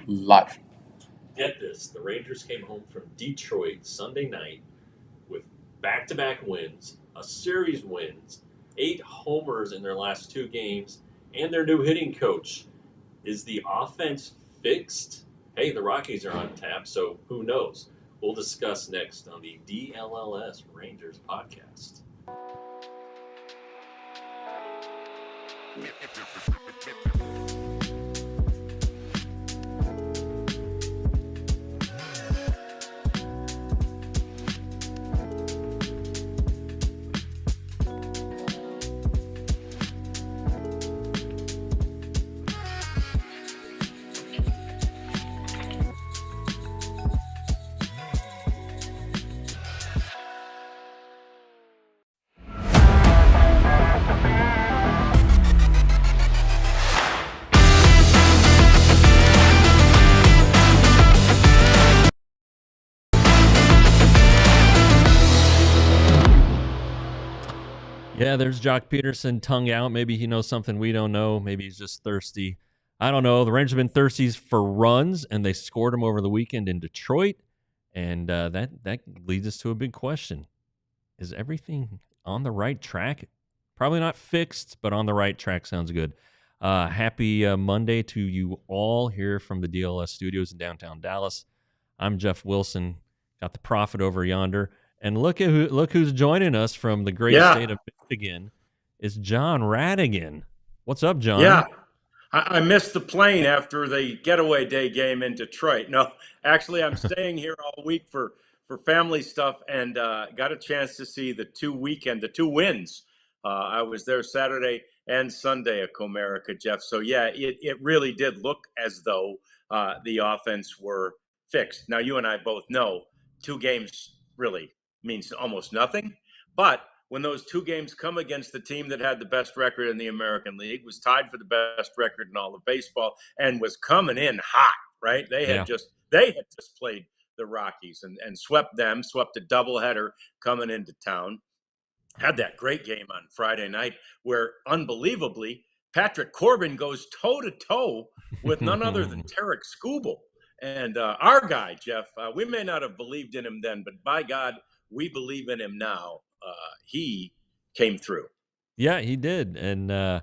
Live. Get this, the Rangers came home from Detroit Sunday night with back-to-back wins, a series wins, 8 homers in their last 2 games, and their new hitting coach. Is the offense fixed? Hey, the Rockies are on tap, so who knows? We'll discuss next on the DLLS Rangers podcast. Yeah, there's Jock Peterson, tongue out. Maybe he knows something we don't know. Maybe he's just thirsty. I don't know. The Rangers have been thirsty for runs, and they scored them over the weekend in Detroit. And that leads us to a big question. Is everything on the right track? Probably not fixed, but on the right track sounds good. Happy Monday to you all here from the DLS studios in downtown Dallas. I'm Jeff Wilson. Got the prophet over yonder. And look who's joining us from the great state of Michigan. Is John Radigan. What's up, John? Yeah, I missed the plane after the getaway day game in Detroit. No, actually, I'm staying here all week for family stuff, and got a chance to see the 2 wins. I was there Saturday and Sunday at Comerica, Jeff. So yeah, it really did look as though the offense were fixed. Now, you and I both know 2 games really means almost nothing, but when those 2 games come against the team that had the best record in the American League, was tied for the best record in all of baseball, and was coming in hot, right? They had just played the Rockies and swept a doubleheader coming into town. Had that great game on Friday night where, unbelievably, Patrick Corbin goes toe-to-toe with none other than Tarek Skubal. And our guy, Jeff, we may not have believed in him then, but by God, we believe in him now. He came through. Yeah, he did. And,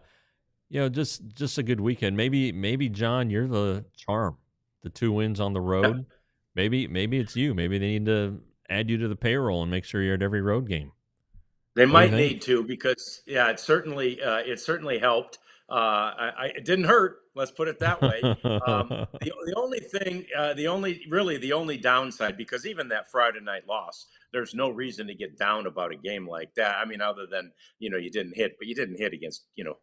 just a good weekend. Maybe John, you're the charm. The 2 wins on the road. Maybe it's you. Maybe they need to add you to the payroll and make sure you're at every road game. They might need to, because it certainly helped. It didn't hurt. Let's put it that way. The only downside, because even that Friday night loss, there's no reason to get down about a game like that. I mean, other than, you didn't hit against, the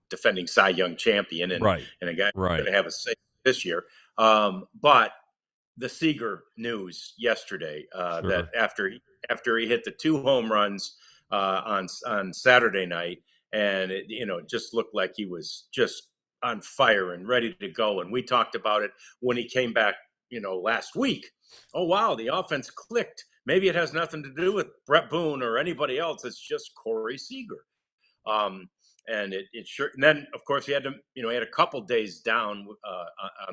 defending Cy Young champion and a guy who's going to have a say this year. But the Seager news yesterday, that after he hit the 2 home runs on Saturday night, and it just looked like he was just on fire and ready to go. And we talked about it when he came back, last week. Oh, wow, the offense clicked. Maybe it has nothing to do with Bret Boone or anybody else. It's just Corey Seager. And it sure. And then, of course, he had to, he had a couple days down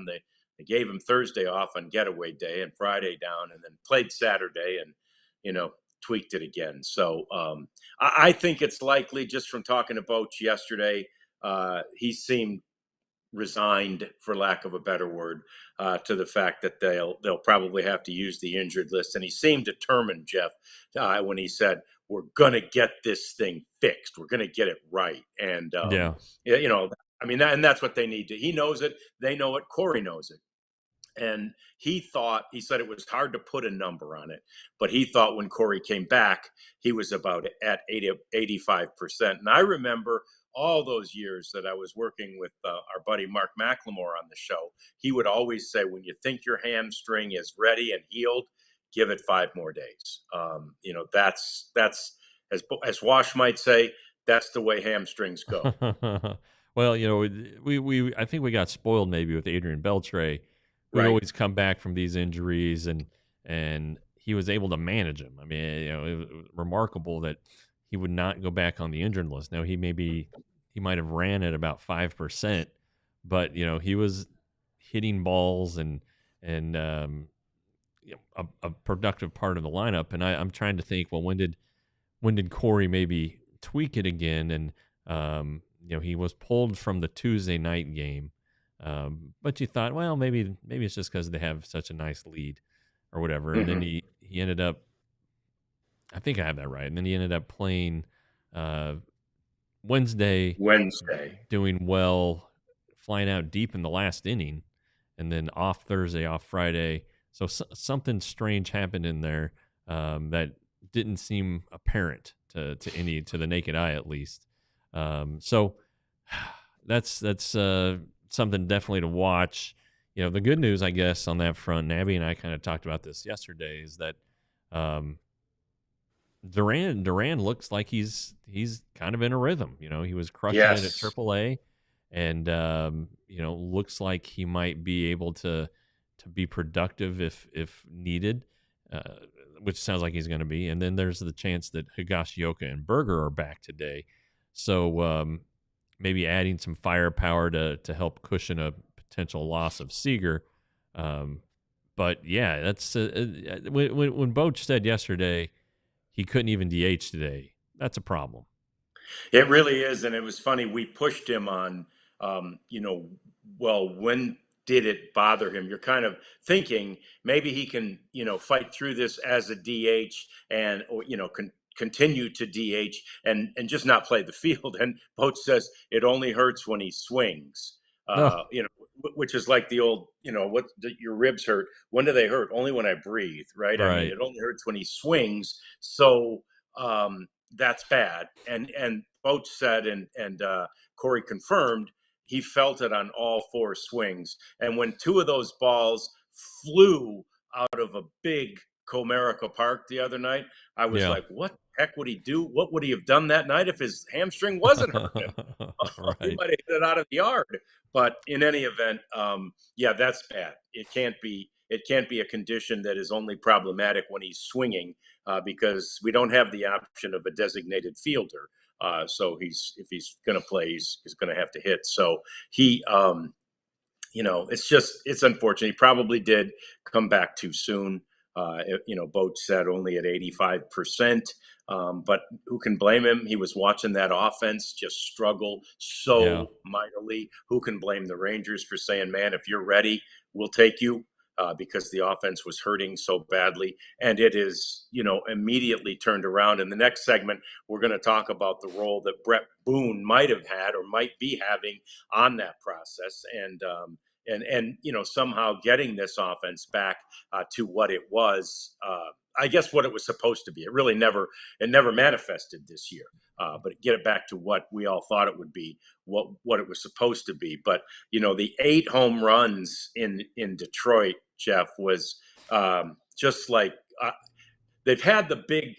they gave him Thursday off on getaway day and Friday down, and then played Saturday and, tweaked it again. So I think it's likely, just from talking to Boach yesterday, he seemed resigned, for lack of a better word, to the fact that they'll probably have to use the injured list. And he seemed determined, Jeff, when he said, "We're going to get this thing fixed. We're going to get it right." And I mean, and that's what they need to. He knows it. They know it. Corey knows it. And he said it was hard to put a number on it, but he thought when Corey came back, he was about at 85%. And I remember all those years that I was working with our buddy Mark McLemore on the show. He would always say, when you think your hamstring is ready and healed, give it 5 more days. That's as Wash might say, that's the way hamstrings go. Well, we I think we got spoiled maybe with Adrian Beltre. We'd always come back from these injuries, and he was able to manage them. I mean, it was remarkable that he would not go back on the injured list. Now, he might have ran at about 5%, but he hitting balls and a productive part of the lineup. And I'm trying to think, well, when did Corey maybe tweak it again? And he was pulled from the Tuesday night game, but you thought, well, maybe it's just because they have such a nice lead or whatever. And then he ended up, I think I have that right. And then he ended up playing Wednesday, doing well, flying out deep in the last inning, and then off Thursday, off Friday. So something strange happened in there that didn't seem apparent to the naked eye, at least. So that's something definitely to watch. The good news, I guess, on that front, and Abby and I kind of talked about this yesterday, is that Duran looks like he's kind of in a rhythm. He was crushing it at AAA, and looks like he might be able to be productive if needed, which sounds like he's going to be. And then there's the chance that Higashioka and Berger are back today, so maybe adding some firepower to help cushion a potential loss of Seager. But yeah, that's when Boach said yesterday he couldn't even DH today. That's a problem. It really is. And it was funny. We pushed him on, well, when did it bother him? You're kind of thinking maybe he can, fight through this as a DH and, continue to DH and just not play the field. And Boach says it only hurts when he swings, which is like the old, your ribs hurt. When do they hurt? Only when I breathe, right? I mean, it only hurts when he swings. So that's bad. And Boach said, and Corey confirmed, he felt it on all four swings. And when two of those balls flew out of a big Comerica Park the other night, I was like, what the heck would he do? What would he have done that night if his hamstring wasn't hurting him? He might have hit it out of the yard. But in any event, that's bad. It can't be a condition that is only problematic when he's swinging, because we don't have the option of a designated fielder. So if he's going to play, he's going to have to hit. So he, it's unfortunate. He probably did come back too soon. Boach said only at 85%, but who can blame him? He was watching that offense just struggle so mightily. Who can blame the Rangers for saying, man, if you're ready, we'll take you? Because the offense was hurting so badly. And it is, immediately turned around. In the next segment, we're going to talk about the role that Bret Boone might have had or might be having on that process. And somehow getting this offense back to what it was, I guess what it was supposed to be. It really never manifested this year, but get it back to what we all thought it would be, what it was supposed to be. But, the 8 home runs in Detroit, Jeff, was just like they've had the big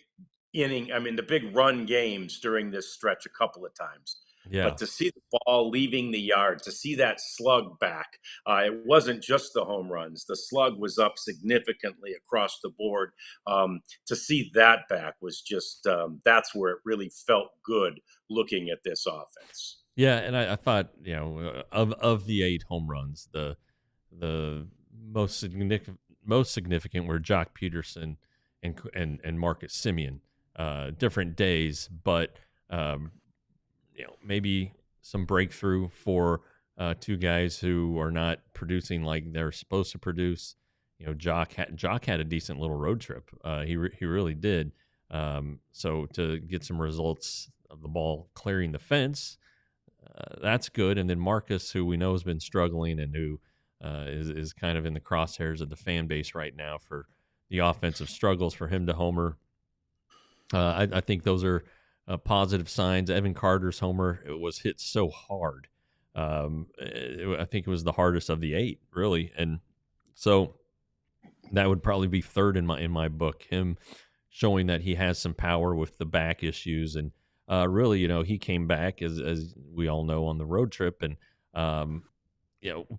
the big run games during this stretch a couple of times. Yeah. But to see the ball leaving the yard, to see that slug back, it wasn't just the home runs. The slug was up significantly across the board. To see that back was just, that's where it really felt good looking at this offense. Yeah, and I thought, of the 8 home runs, the most significant were Jock Peterson and Marcus Semien. Different days, but maybe some breakthrough for 2 guys who are not producing like they're supposed to produce. Jock had a decent little road trip. He really did. So to get some results of the ball clearing the fence, that's good. And then Marcus, who we know has been struggling and who is kind of in the crosshairs of the fan base right now for the offensive struggles, for him to homer. I think those are positive signs. Evan Carter's homer, it was hit so hard. I think it was the hardest of the 8, really. And so that would probably be third in my book, him showing that he has some power with the back issues. And really, he came back, as we all know, on the road trip and,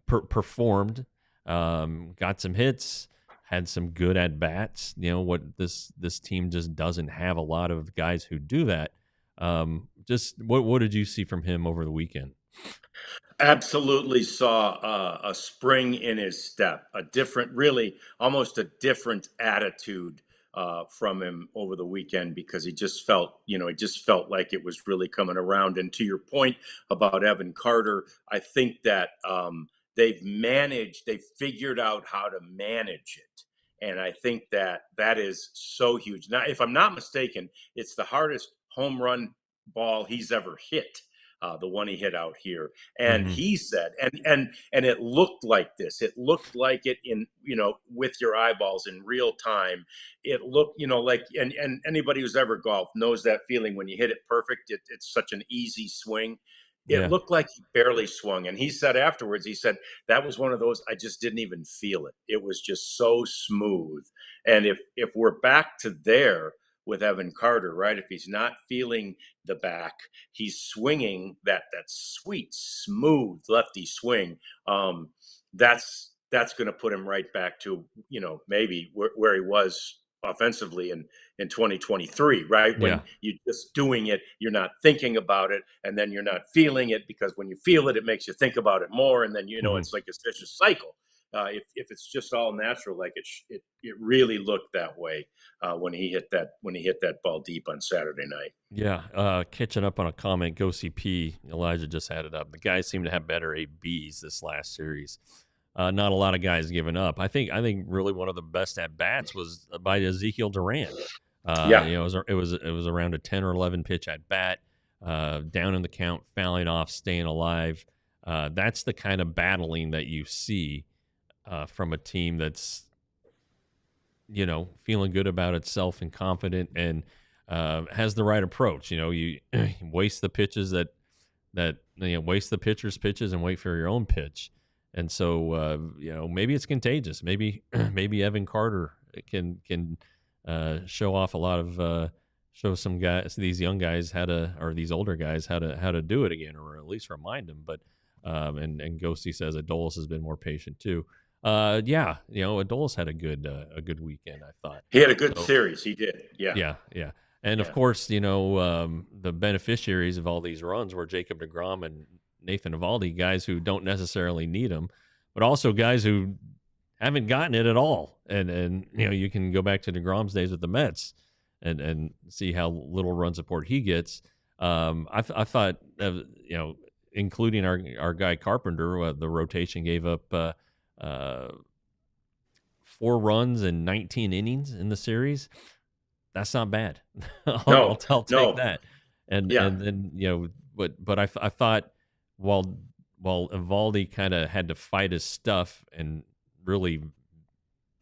performed, got some hits, had some good at-bats. What this team just doesn't have a lot of guys who do that. Just what did you see from him over the weekend? absolutely saw a spring in his step, a different, really almost a different attitude from him over the weekend, because he just felt, he just felt like it was really coming around. And to your point about Evan Carter, I think that they've figured out how to manage it. And I think that that is so huge. Now, if I'm not mistaken, it's the hardest home run ball he's ever hit. The one he hit out here, and he said, and it looked like this. It looked like it in, with your eyeballs in real time. It looked, like, and anybody who's ever golfed knows that feeling when you hit it perfect. It's such an easy swing. It looked like he barely swung. And he said afterwards, he said, that was one of those, I just didn't even feel it. It was just so smooth. And if we're back to there with Evan Carter, right? If he's not feeling the back, he's swinging that sweet, smooth lefty swing. That's going to put him right back to, maybe where he was offensively in 2023, right? When you're just doing it, you're not thinking about it, and then you're not feeling it, because when you feel it, it makes you think about it more, and then it's like a vicious cycle. If it's just all natural, like it really looked that way when he hit that ball deep on Saturday night. Yeah, catching up on a comment, Go CP, Elijah just had it up. The guys seem to have better ABs this last series. Not a lot of guys giving up. I think really one of the best at bats was by Ezekiel Duran. It was around a 10 or 11 pitch at bat, down in the count, fouling off, staying alive. That's the kind of battling that you see from a team that's, feeling good about itself and confident, and has the right approach. You waste the pitches waste the pitcher's pitches and wait for your own pitch. And so, maybe it's contagious. Maybe Evan Carter can show off a lot of show some guys, these young guys or these older guys how to do it again, or at least remind them. But and Ghosty says Adolis has been more patient too. Adolis had a good weekend. I thought he had a good series. He did. Yeah. And of course, the beneficiaries of all these runs were Jacob deGrom and Nathan Eovaldi, guys who don't necessarily need them, but also guys who haven't gotten it at all. And you can go back to deGrom's days with the Mets and see how little run support he gets. I thought, including our guy Carpenter, the rotation gave up 4 runs in 19 innings in the series. That's not bad. I'll take that. And then but I thought while Eovaldi kind of had to fight his stuff and really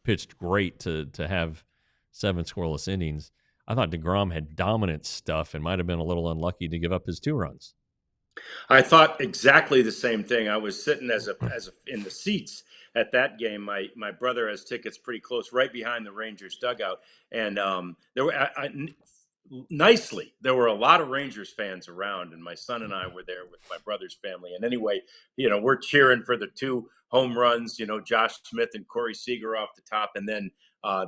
pitched great to have 7 scoreless innings, I thought deGrom had dominant stuff and might have been a little unlucky to give up his 2 runs. I thought exactly the same thing. I was sitting as in the seats at that game. My brother has tickets pretty close, right behind the Rangers dugout, and there were there were a lot of Rangers fans around, and my son and I were there with my brother's family. And anyway, we're cheering for the 2 home runs, Josh Smith and Corey Seager off the top, and then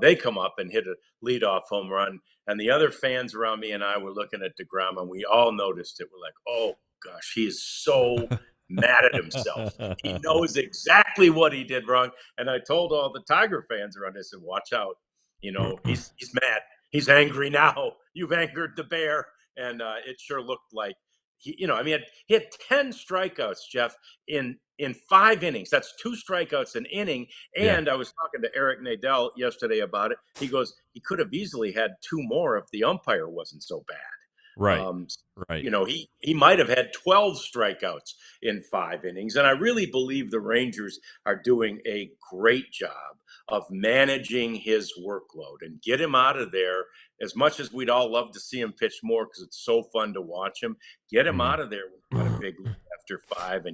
they come up and hit a leadoff home run, and the other fans around me and I were looking at deGrom, and we all noticed it. We're like, oh gosh, he is so mad at himself. He knows exactly what he did wrong. And I told all the Tiger fans around, I said, watch out. He's mad. He's angry now. You've angered the bear. And it sure looked like he had 10 strikeouts, Jeff, in 5 innings. That's 2 strikeouts an inning. And I was talking to Eric Nadel yesterday about it. He goes, he could have easily had 2 more if the umpire wasn't so bad. Right. Right. He might have had 12 strikeouts in 5 innings. And I really believe the Rangers are doing a great job of managing his workload and get him out of there. As much as we'd all love to see him pitch more, because it's so fun to watch him, get him out of there with a big lead after 5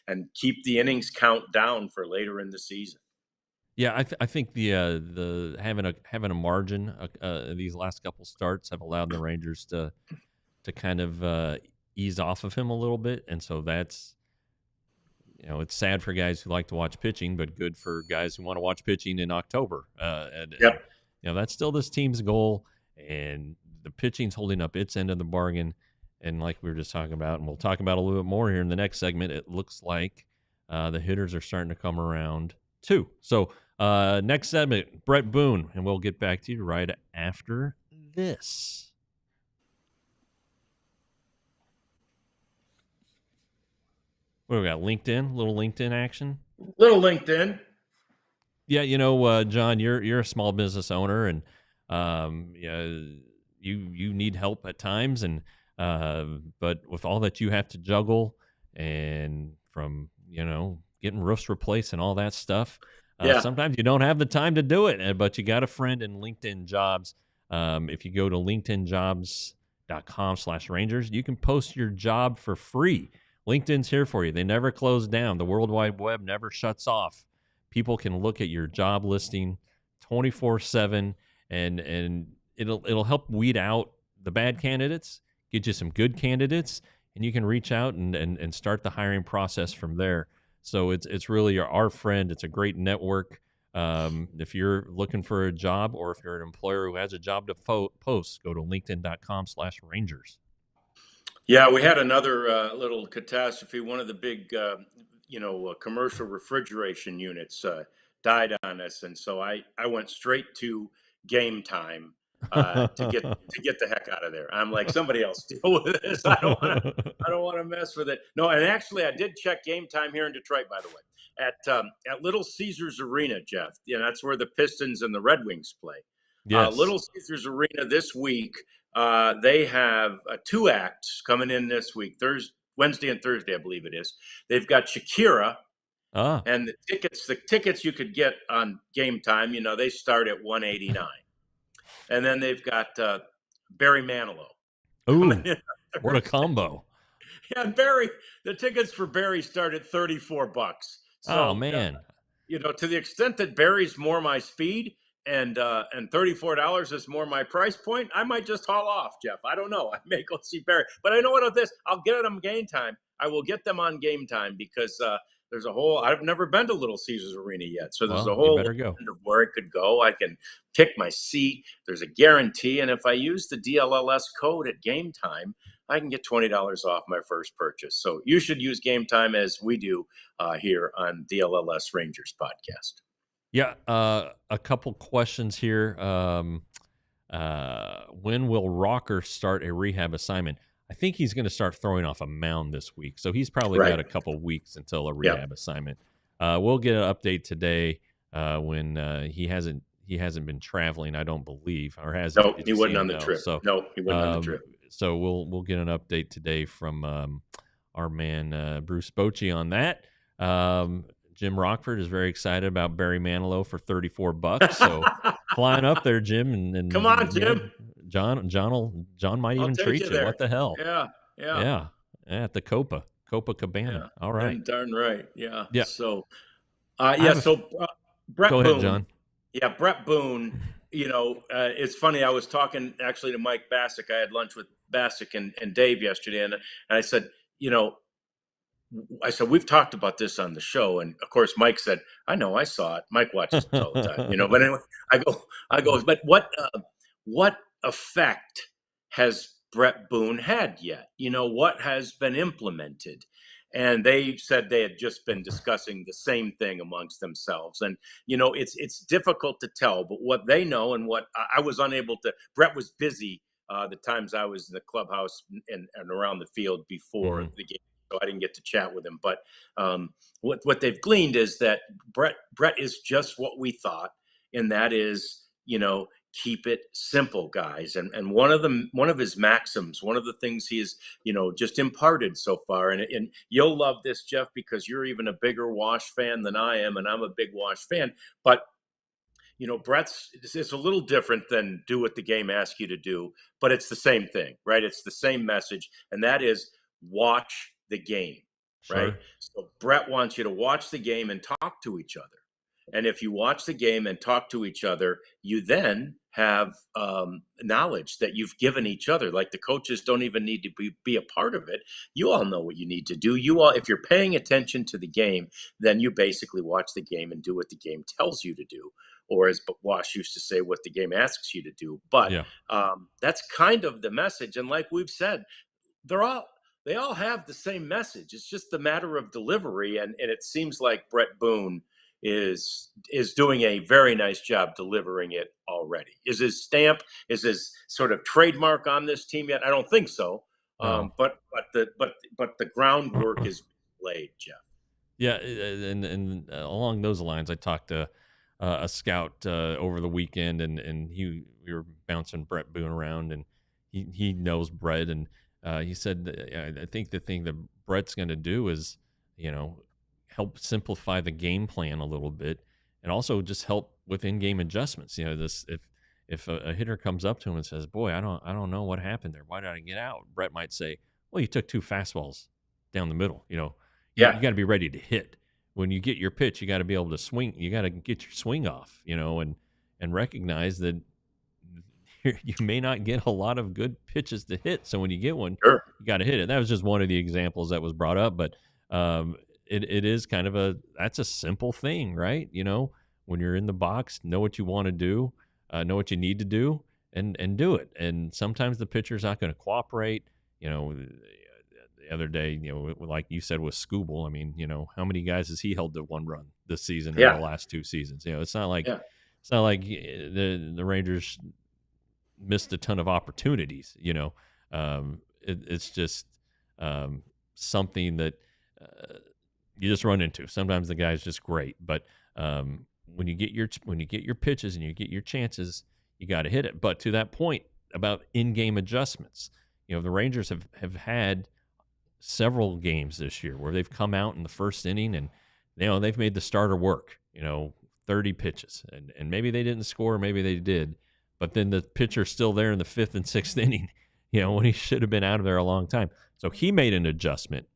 and keep the innings count down for later in the season. Yeah, I think the having a margin these last couple starts have allowed the Rangers to kind of ease off of him a little bit, and so that's it's sad for guys who like to watch pitching, but good for guys who want to watch pitching in October. And that's still this team's goal, and the pitching's holding up its end of the bargain. And like we were just talking about, and we'll talk about a little bit more here in the next segment, it looks like the hitters are starting to come around too. So next segment, Bret Boone, and we'll get back to you right after this. What do we got? LinkedIn, little LinkedIn action. Little LinkedIn. Yeah, John, you're a small business owner, and you need help at times, and but with all that you have to juggle, and from getting roofs replaced and all that stuff, sometimes you don't have the time to do it. But you got a friend in LinkedIn Jobs. If you go to linkedinjobs.com/Rangers, you can post your job for free. LinkedIn's here for you. They never close down. The World Wide Web never shuts off. People can look at your job listing 24/7, and it'll help weed out the bad candidates, get you some good candidates, and you can reach out and start the hiring process from there. So it's really our friend. It's a great network. If you're looking for a job, or if you're an employer who has a job to post, go to linkedin.com/Rangers. Yeah, we had another little catastrophe. One of the big, commercial refrigeration units died on us, and so I went straight to Game Time to get the heck out of there. I'm like, somebody else deal with this. I don't want to mess with it. No, and actually, I did check Game Time here in Detroit, by the way, at Little Caesars Arena, Jeff. That's where the Pistons and the Red Wings play. Yes. Little Caesars Arena this week. They have 2 acts coming in this week, Wednesday and Thursday, I believe it is. They've got Shakira, and the tickets you could get on Game Time, they start at $189, and then they've got Barry Manilow. Ooh, what a combo! Yeah, the tickets for Barry start at $34. So, oh man, to the extent that Barry's more my speed, and $34 is more my price point, I might just haul off, Jeff. I don't know. I may go see Barry, but I know what of this. I'll get them Game Time. I will get them on Game Time, because there's a whole. I've never been to Little Caesars Arena yet, so there's a whole better go. of where it could go. I can pick my seat. There's a guarantee, and if I use the DLLS code at Game Time, I can get $20 off my first purchase. So you should use Game Time, as we do here on DLLS Rangers podcast. Yeah, a couple questions here. When will Rocker start a rehab assignment? I think he's going to start throwing off a mound this week, so he's probably got a couple weeks until a rehab assignment. We'll get an update today when he hasn't been traveling, I don't believe, or has. No, he wasn't on the trip. So no, he wasn't on the trip. So we'll get an update today from our man Bruce Bochy on that. Jim Rockford is very excited about Barry Manilow for $34. So flying up there, Jim, and come on, Jim. John might even treat you. What the hell? Yeah. At the Copacabana. Yeah. All right. And darn right. Yeah. Yeah. So, So Bret Boone. Go ahead, John. Yeah, Bret Boone. It's funny. I was talking actually to Mike Bassick. I had lunch with Bassick and Dave yesterday, and I said, we've talked about this on the show, and of course Mike said, I know, I saw it. Mike watches it all the time, But anyway, I go. But what effect has Bret Boone had yet? What has been implemented? And they said they had just been discussing the same thing amongst themselves, and it's difficult to tell. But what they know, and what I was unable to. Bret was busy the times I was in the clubhouse and around the field before the game. So I didn't get to chat with him, but what they've gleaned is that Bret is just what we thought, and that is, keep it simple, guys. And one of his maxims, one of the things he has, just imparted so far, and you'll love this, Jeff, because you're even a bigger Wash fan than I am, and I'm a big Wash fan, but Bret's, it's a little different than do what the game asks you to do, but it's the same thing, right? It's the same message, and that is watch the game, right? Sure. So Bret wants you to watch the game and talk to each other. And if you watch the game and talk to each other, you then have knowledge that you've given each other. Like, the coaches don't even need to be a part of it. You all know what you need to do. If you're paying attention to the game, then you basically watch the game and do what the game tells you to do. Or as Wash used to say, what the game asks you to do. But that's kind of the message. And like we've said, they all have the same message. It's just the matter of delivery, and it seems like Bret Boone is doing a very nice job delivering it already. Is his stamp, is his sort of trademark on this team yet? I don't think so. No. But the groundwork is laid, Jeff. Yeah, and along those lines, I talked to a scout over the weekend, and we were bouncing Bret Boone around, and he knows Bret, and he said, I think the thing that Bret's going to do is, help simplify the game plan a little bit, and also just help with in-game adjustments. This if a hitter comes up to him and says, "Boy, I don't know what happened there. Why did I get out?" Bret might say, "Well, you took 2 fastballs down the middle. You got to be ready to hit. When you get your pitch, you got to be able to swing. You got to get your swing off, and recognize that you may not get a lot of good pitches to hit. So when you get one, Sure. you got to hit it." That was just one of the examples that was brought up, but it is kind of that's a simple thing, right? When you're in the box, know what you want to do, know what you need to do, and do it. And sometimes the pitcher's not going to cooperate. The other day, like you said with Skubal, I mean, how many guys has he held to 1 run this season or the last 2 seasons? It's not like the Rangers missed a ton of opportunities. It's just something that you just run into. Sometimes the guy's just great, but when you get your pitches and you get your chances, you got to hit it. But to that point about in-game adjustments, the Rangers have had several games this year where they've come out in the first inning and they've made the starter work, 30 pitches, and maybe they didn't score, maybe they did, but then the pitcher's still there in the 5th and 6th inning, when he should have been out of there a long time. So he made an adjustment,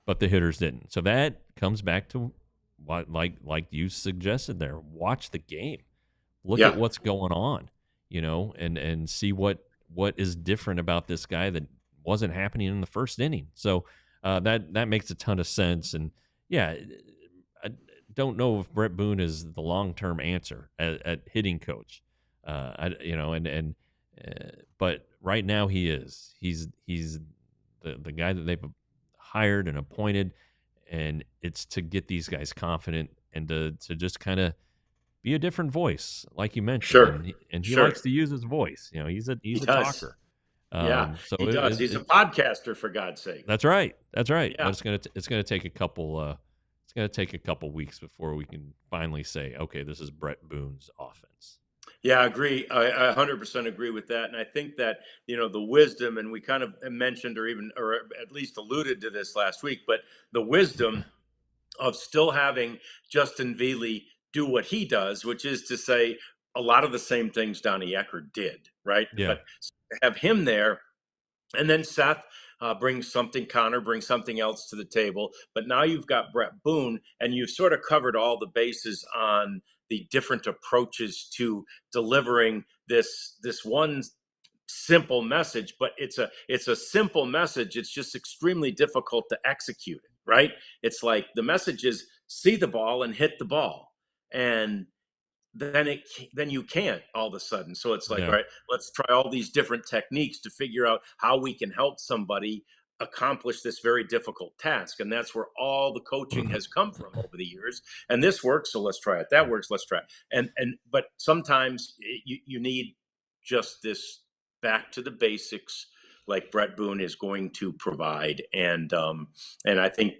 but the hitters didn't. So that comes back to what, like you suggested there, watch the game, look at what's going on, and see what is different about this guy that wasn't happening in the first inning. So that makes a ton of sense. And I don't know if Bret Boone is the long-term answer at hitting coach. But right now he is. He's the guy that they've hired and appointed, and it's to get these guys confident and to just kind of be a different voice, like you mentioned. Sure. And he likes to use his voice. He's a talker. So he does. He's a podcaster, for God's sake. That's right. Yeah. But it's gonna take a couple weeks before we can finally say, okay, this is Bret Boone's offense. Yeah, I agree. I 100% agree with that. And I think that, the wisdom, and we kind of mentioned or at least alluded to this last week, but the wisdom of still having Justin Veely do what he does, which is to say a lot of the same things Donnie Eckert did, right? Yeah. But have him there, and then Seth brings something, Connor brings something else to the table. But now you've got Bret Boone, and you've sort of covered all the bases on the different approaches to delivering this one simple message. But it's a simple message. It's just extremely difficult to execute it, right? It's like the message is see the ball and hit the ball, and then you can't all of a sudden. So it's like, all right, let's try all these different techniques to figure out how we can help somebody accomplish this very difficult task. And that's where all the coaching has come from over the years. And this works, so let's try it. That works, let's try it. But sometimes you need just this back to the basics, like Bret Boone is going to provide. And I think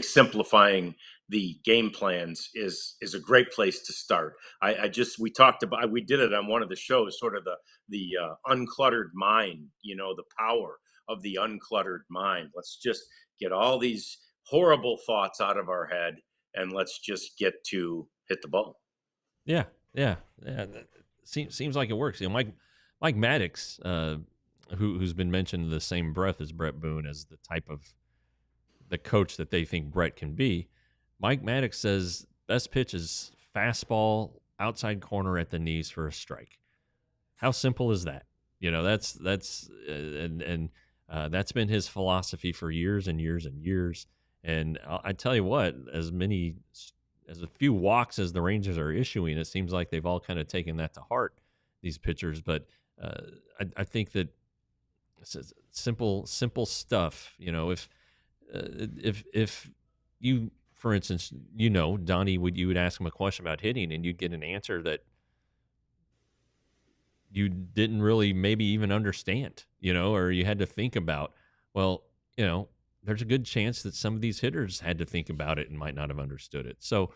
simplifying the game plans is a great place to start. We did it on one of the shows, sort of the uncluttered mind, the power of the uncluttered mind. Let's just get all these horrible thoughts out of our head, and let's just get to hit the ball. Yeah. Seems like it works. Mike Maddox, who's been mentioned in the same breath as Bret Boone as the type of the coach that they think Bret can be. Mike Maddox says best pitch is fastball outside corner at the knees for a strike. How simple is that? That's been his philosophy for years and years and years. And I tell you what, as a few walks as the Rangers are issuing, it seems like they've all kind of taken that to heart, these pitchers. But I think that simple stuff. If you, for instance, Donnie, you would ask him a question about hitting, and you'd get an answer that you didn't really maybe even understand, or you had to think about. Well, there's a good chance that some of these hitters had to think about it and might not have understood it. So,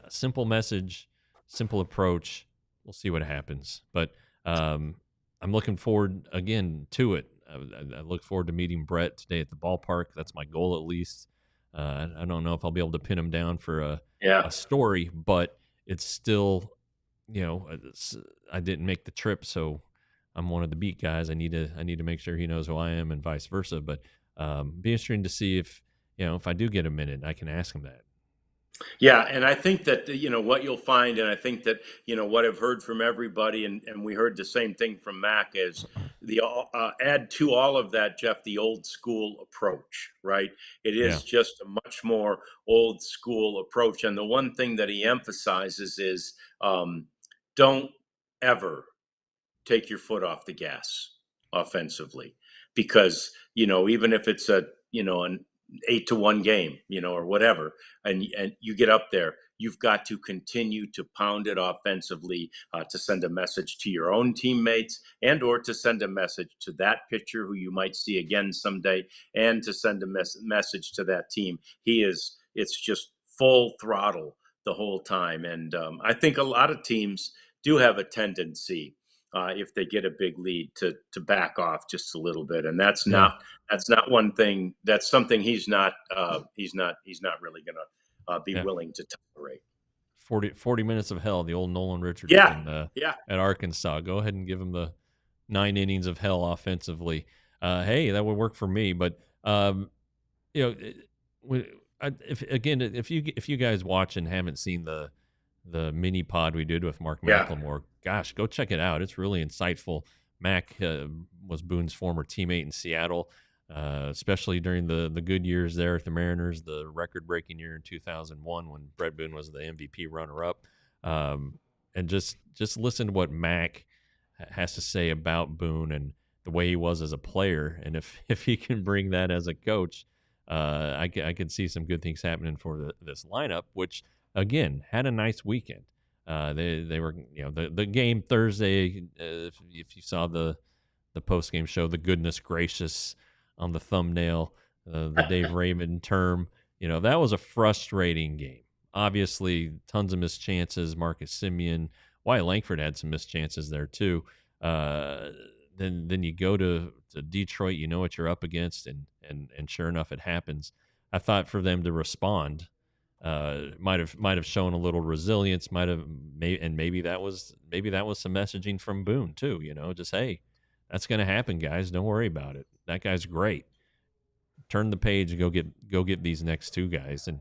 simple message, simple approach. We'll see what happens. But I'm looking forward again to it. I look forward to meeting Bret today at the ballpark. That's my goal, at least. I don't know if I'll be able to pin him down for a story, but it's still, I didn't make the trip, so I'm one of the beat guys. I need to make sure he knows who I am, and vice versa. But be interesting to see if I do get a minute, I can ask him that. Yeah, and I think that what you'll find, and I think that what I've heard from everybody, and we heard the same thing from Mac, is the add to all of that, Jeff, the old school approach, right? It is just a much more old school approach, and the one thing that he emphasizes is don't ever take your foot off the gas offensively, because even if it's an 8-1 game, or whatever, and you get up there, you've got to continue to pound it offensively, to send a message to your own teammates, and or to send a message to that pitcher who you might see again someday, and to send a message to that team. It's just full throttle the whole time, and I think a lot of teams do have a tendency, if they get a big lead, to back off just a little bit, and that's not one thing. That's something he's not really going to be willing to tolerate. 40 minutes of hell, the old Nolan Richardson at Arkansas. Go ahead and give him the 9 innings of hell offensively. Hey, that would work for me. But if you guys watch and haven't seen the mini pod we did with Mark McLemore, gosh, go check it out. It's really insightful. Mac was Boone's former teammate in Seattle, especially during the good years there at the Mariners, the record-breaking year in 2001 when Bret Boone was the MVP runner-up. And just listen to what Mac has to say about Boone and the way he was as a player. And if he can bring that as a coach, I can see some good things happening for this lineup, which – again, had a nice weekend. They were, the game Thursday. If you saw the post game show, the goodness gracious on the thumbnail, the Dave Raymond term, that was a frustrating game. Obviously, tons of missed chances. Marcus Semien, Wyatt Langford had some missed chances there too. Then you go to Detroit, you know what you're up against, and sure enough, it happens. I thought for them to respond. Might have shown a little resilience, maybe that was some messaging from Boone too. Just, hey, that's going to happen, guys. Don't worry about it. That guy's great. Turn the page and go get these next two guys. And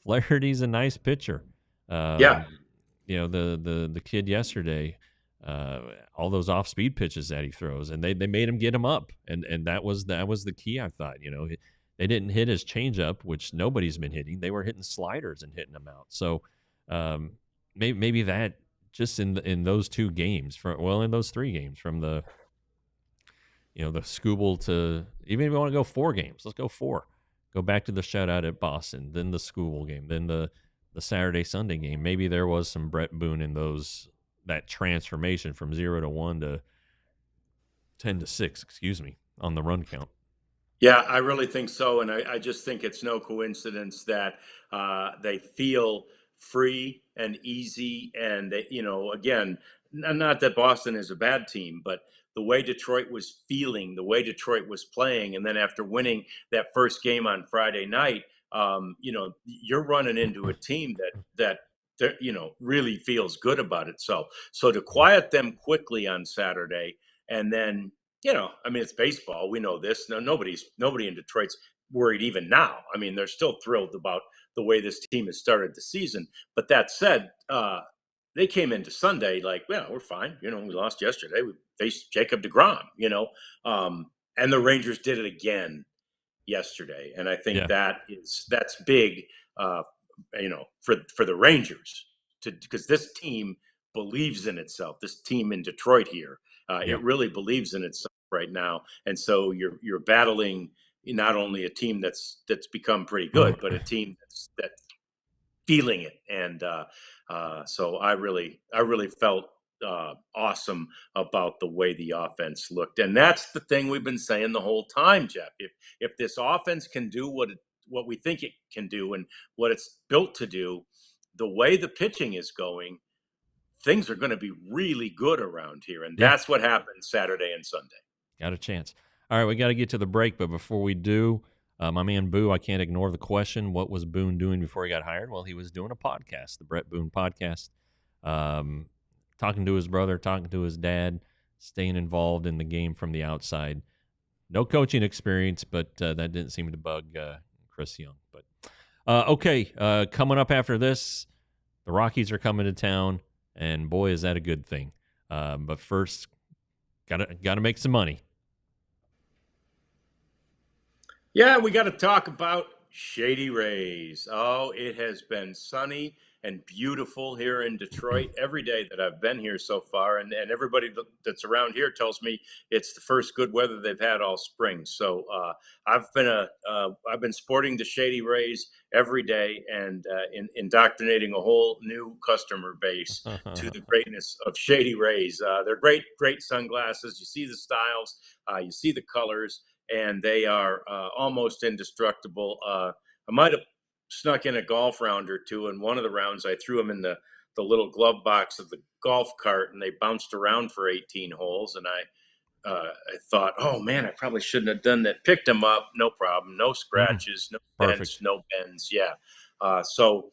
Flaherty's a nice pitcher. The kid yesterday, all those off speed pitches that he throws, and they made him get him up, and that was the key. I thought, they didn't hit his changeup, which nobody's been hitting. They were hitting sliders and hitting them out. So maybe that just in those two games, in those 3 games, from the the Scooble to, even if you want to go 4 games, let's go 4. Go back to the shutout at Boston, then the Scooble game, then the Saturday Sunday game. Maybe there was some Bret Boone in that transformation from 0-1 to 10-6, on the run count. Yeah, I really think so. And I just think it's no coincidence that they feel free and easy. And, again, not that Boston is a bad team, but the way Detroit was feeling, the way Detroit was playing. And then after winning that first game on Friday night, you're running into a team that really feels good about itself. So to quiet them quickly on Saturday, and then, it's baseball. We know this. Nobody in Detroit's worried even now. They're still thrilled about the way this team has started the season. But that said, they came into Sunday like, well, we're fine. We lost yesterday. We faced Jacob deGrom, and the Rangers did it again yesterday. And I think that's big, for the Rangers, because this team believes in itself. This team in Detroit here, It really believes in itself right now, and so you're battling not only a team that's become pretty good, but a team that's feeling it. And so I really felt awesome about the way the offense looked. And that's the thing we've been saying the whole time, Jeff. If this offense can do what we think it can do and what it's built to do, the way the pitching is going, things are going to be really good around here. And that's what happened Saturday and Sunday. Got a chance. All right, we got to get to the break, but before we do, my man Boo, I can't ignore the question. What was Boone doing before he got hired? Well, he was doing a podcast, the Bret Boone podcast, talking to his brother, talking to his dad, staying involved in the game from the outside. No coaching experience, but that didn't seem to bug Chris Young. But okay, coming up after this, the Rockies are coming to town, and boy, is that a good thing. But first, gotta make some money. Yeah, we got to talk about Shady Rays. Oh, it has been sunny and beautiful here in Detroit every day that I've been here so far. And everybody that's around here tells me it's the first good weather they've had all spring. So I've been sporting the Shady Rays every day and indoctrinating a whole new customer base to the greatness of Shady Rays. They're great sunglasses. You see the styles, you see the colors, and they are almost indestructible. I might have snuck in a golf round or two. And one of the rounds, I threw them in the little glove box of the golf cart, and they bounced around for 18 holes. And I thought, oh man, I probably shouldn't have done that. Picked them up, no problem, no scratches, no dents, no bends. Yeah. So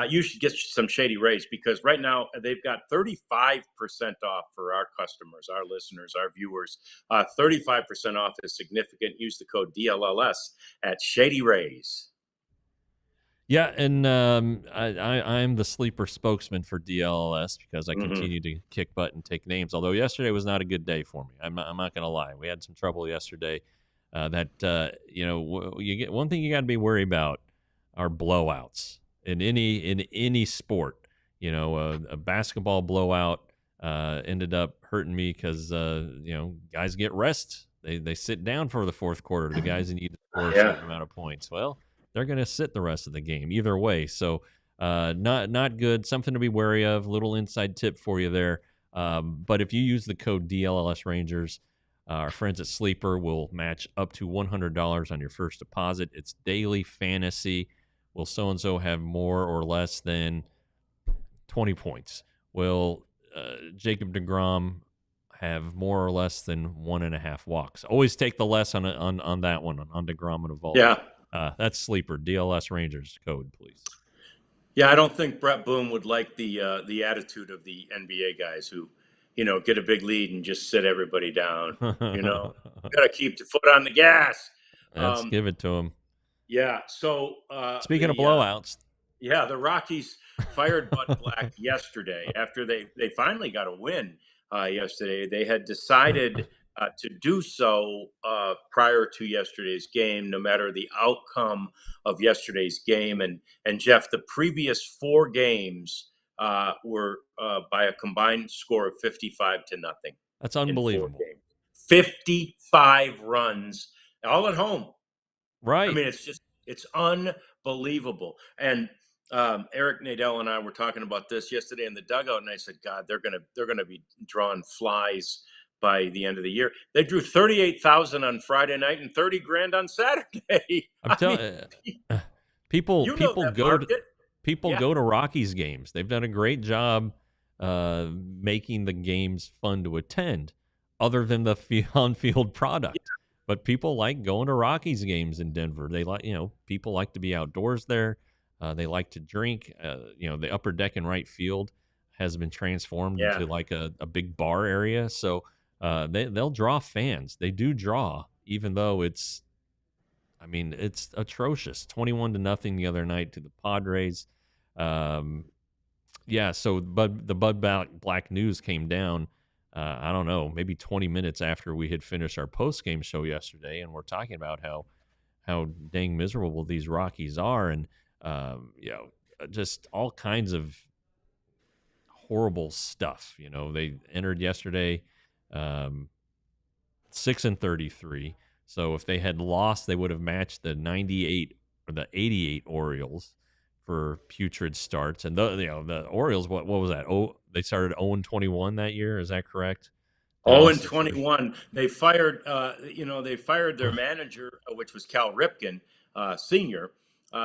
you should get some Shady Rays, because right now they've got 35% off for our customers, our listeners, our viewers. 35% off is significant. Use the code DLLS at Shady Rays. Yeah, and I'm the sleeper spokesman for DLLS because I continue to kick butt and take names. Although yesterday was not a good day for me. I'm not going to lie. We had some trouble yesterday. You get one thing you got to be worried about are blowouts in any sport. A basketball blowout ended up hurting me because guys get rest. They sit down for the fourth quarter. The guys that need to score a certain amount of points. Well, they're going to sit the rest of the game either way. So not good. Something to be wary of. Little inside tip for you there. But if you use the code DLLS Rangers, our friends at Sleeper will match up to $100 on your first deposit. It's daily fantasy. Will so-and-so have more or less than 20 points? Will Jacob deGrom have more or less than 1.5 walks? Always take the less on that one, on deGrom and Evaldi. Yeah. That's Sleeper. DLS Rangers code, please. Yeah, I don't think Bret Boone would like the attitude of the NBA guys who, get a big lead and just sit everybody down. Got to keep the foot on the gas. Let's give it to him. Yeah. So speaking of blowouts, the Rockies fired Bud Black yesterday after they finally got a win yesterday. They had decided to do so prior to yesterday's game, no matter the outcome of yesterday's game. And Jeff, the previous 4 games were by a combined score of 55-0. That's unbelievable. 55 runs, all at home. Right. I mean, it's unbelievable. And Eric Nadel and I were talking about this yesterday in the dugout, and I said, God, they're gonna be drawing flies by the end of the year. They drew 38,000 on Friday night and 30 grand on Saturday. I'm telling you, people go to Rockies games. They've done a great job making the games fun to attend, other than the on-field product. Yeah. But people like going to Rockies games in Denver. They like, people like to be outdoors there. They like to drink. The upper deck in right field has been transformed into like a big bar area. So they'll draw fans. They do draw, even though it's atrocious. 21-0 the other night to the Padres. So the Bud Black news came down, I don't know, maybe 20 minutes after we had finished our post-game show yesterday, and we're talking about how dang miserable these Rockies are, and just all kinds of horrible stuff. They entered yesterday 6-33. So if they had lost, they would have matched the 98 or the 88 Orioles for putrid starts. And the Orioles, what was that? Oh, they started 0-21 that year. Is that correct? They Oh, and lost 21. They fired, they fired their manager, which was Cal Ripken, senior.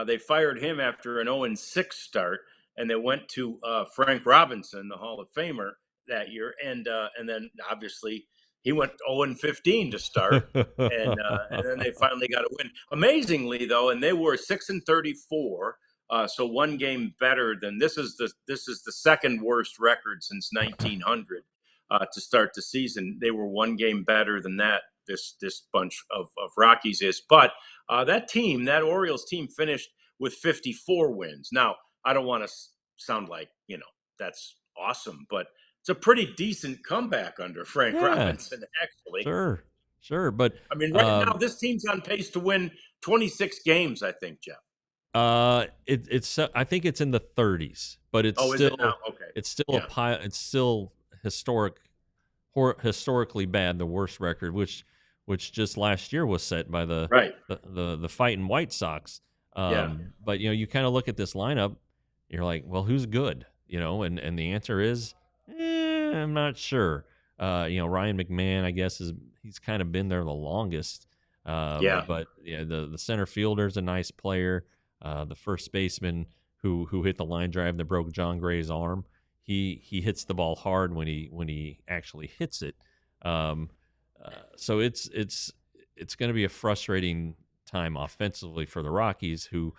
They fired him after an 0-6 start, and they went to Frank Robinson, the Hall of Famer, that year, and then obviously he went 0-15 to start, and then they finally got a win. Amazingly, though, and they were 6-34. So one game better than this is the second worst record since 1900. To start the season, they were one game better than that. This bunch of Rockies is, but that Orioles team finished with 54 wins. Now, I don't want to sound like that's awesome, but it's a pretty decent comeback under Frank Robinson, actually. Sure, but I mean, right now this team's on pace to win 26 games. I think, Jeff. It's I think it's in the 30s, but it's still is it now? Okay. It's still it's still historically bad, the worst record, which just last year was set by the fighting White Sox. But you kind of look at this lineup, you're like, well, who's good? And the answer is, I'm not sure. Ryan McMahon, I guess, he's kind of been there the longest. But the center fielder's a nice player. The first baseman who hit the line drive that broke John Gray's arm, he hits the ball hard when he actually hits it. So it's going to be a frustrating time offensively for the Rockies, who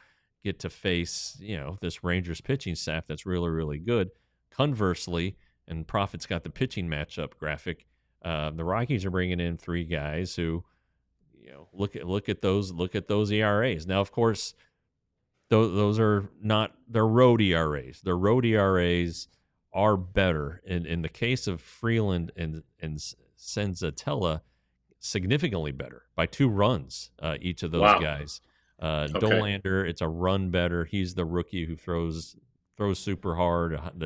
get to face this Rangers pitching staff that's really, really good. Conversely, and Prophet's got the pitching matchup graphic, the Rockies are bringing in three guys who look at those ERAs. Now, of course, those are not their road ERAs. Their road ERAs are better. In the case of Freeland and Senzatella, significantly better by 2 runs, each of those guys. Dolander, it's a run better. He's the rookie who throws super hard, a